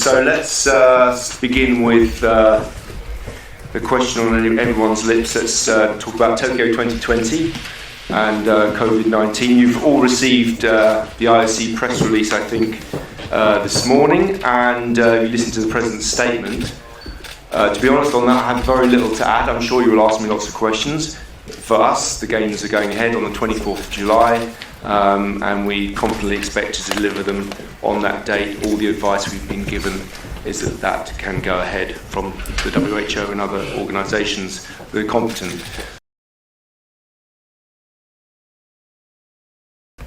So let's begin with the question on everyone's lips. Let's talk about Tokyo 2020 and COVID-19. You've all received the IOC press release, I think, this morning, and you listened to the President's statement. To be honest on that, I have very little to add. I'm sure you will ask me lots of questions. For us, the games are going ahead on the 24th of July, and we confidently expect to deliver them on that date. All the advice we've been given is that that can go ahead from the WHO and other organisations that are competent.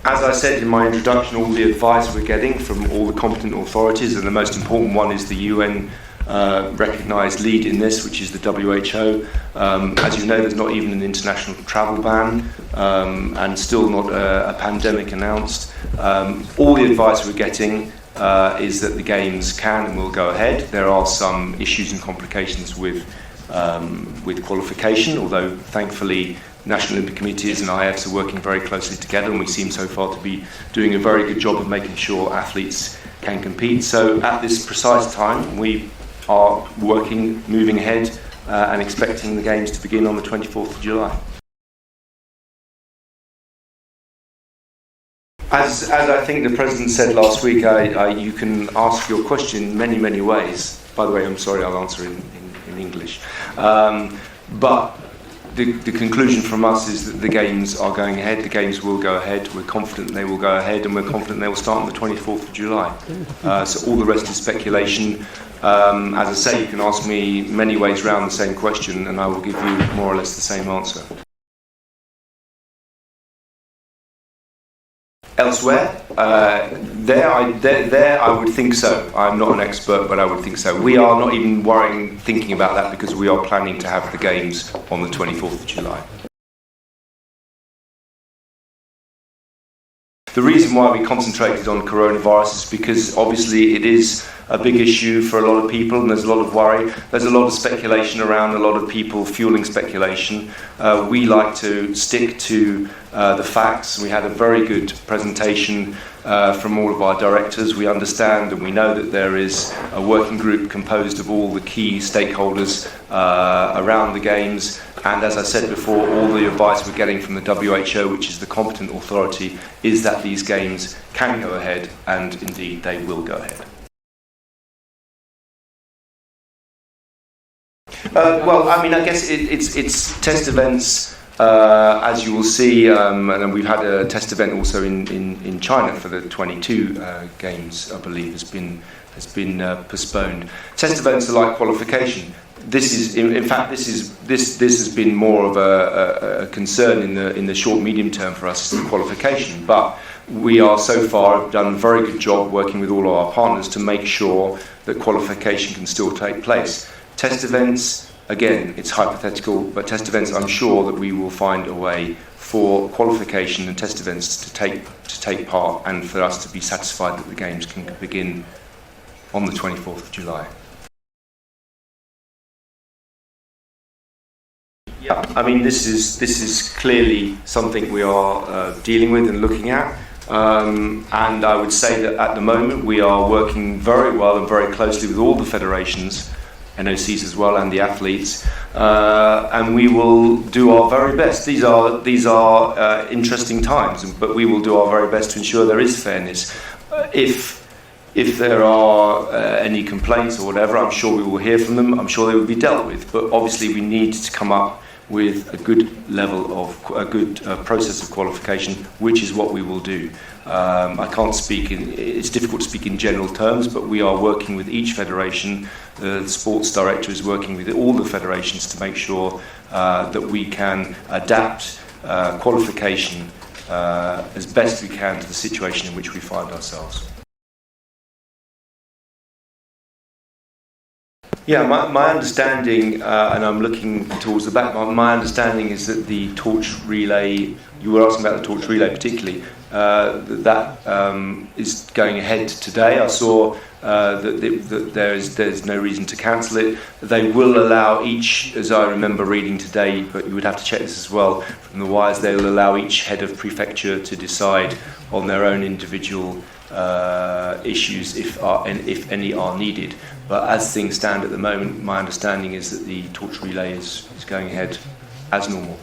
As I said in my introduction, all the advice we're getting from all the competent authorities, and the most important one is the UN recognised lead in this, which is the WHO. As you know, there's not even an international travel ban, and still not a pandemic announced. All the advice we're getting is that the games can and will go ahead. There are some issues and complications with qualification, although thankfully National Olympic Committees and IFs are working very closely together, and we seem so far to be doing a very good job of making sure athletes can compete. So at this precise time, we are moving ahead and expecting the games to begin on the 24th of July. As I think the President said last week, you can ask your question many, many ways. By the way, I'm sorry, I'll answer in English. But the conclusion from us is that the games are going ahead, the games will go ahead, we're confident they will go ahead, and we're confident they will start on the 24th of July. So all the rest is speculation. As I say, you can ask me many ways around the same question, and I will give you more or less the same answer. Elsewhere, there I would think so. I'm not an expert, but I would think so. We are not even thinking about that, because we are planning to have the games on the 24th of July. The reason why we concentrated on coronavirus is because obviously it is a big issue for a lot of people, and there's a lot of worry. There's a lot of speculation around, a lot of people fueling speculation. We like to stick to the facts. We had a very good presentation from all of our directors. We understand and we know that there is a working group composed of all the key stakeholders around the games. And as I said before, all the advice we're getting from the WHO, which is the competent authority, is that these games can go ahead, and indeed they will go ahead. Well, I mean, I guess it's test events, as you will see, and we've had a test event also in China for the 22 games, I believe, has been postponed. Test events are like qualification. This is, in fact, this has been more of a concern in the short medium term for us, is the qualification. But we are so far done a very good job working with all of our partners to make sure that qualification can still take place. Test events, again, it's hypothetical, but test events, I'm sure that we will find a way for qualification and test events to take part, and for us to be satisfied that the games can begin on the 24th of July. Yeah, I mean, this is clearly something we are dealing with and looking at, and I would say that at the moment we are working very well and very closely with all the federations, NOCs as well, and the athletes, and we will do our very best. These are interesting times, but we will do our very best to ensure there is fairness. If there are any complaints or whatever, I'm sure we will hear from them. I'm sure they will be dealt with. But obviously, we need to come up with a good level of a good process of qualification, which is what we will do. I can't speak it's difficult to speak in general terms, but we are working with each federation. The sports director is working with all the federations to make sure that we can adapt qualification as best we can to the situation in which we find ourselves. Yeah, my understanding, and I'm looking towards the back, my understanding is that the torch relay, you were asking about the torch relay particularly, that is going ahead today. I saw that there's no reason to cancel it. They will allow each, as I remember reading today, but you would have to check this as well from the wires, they will allow each head of prefecture to decide on their own individual issues if any are needed. But as things stand at the moment, my understanding is that the torch relay is going ahead as normal.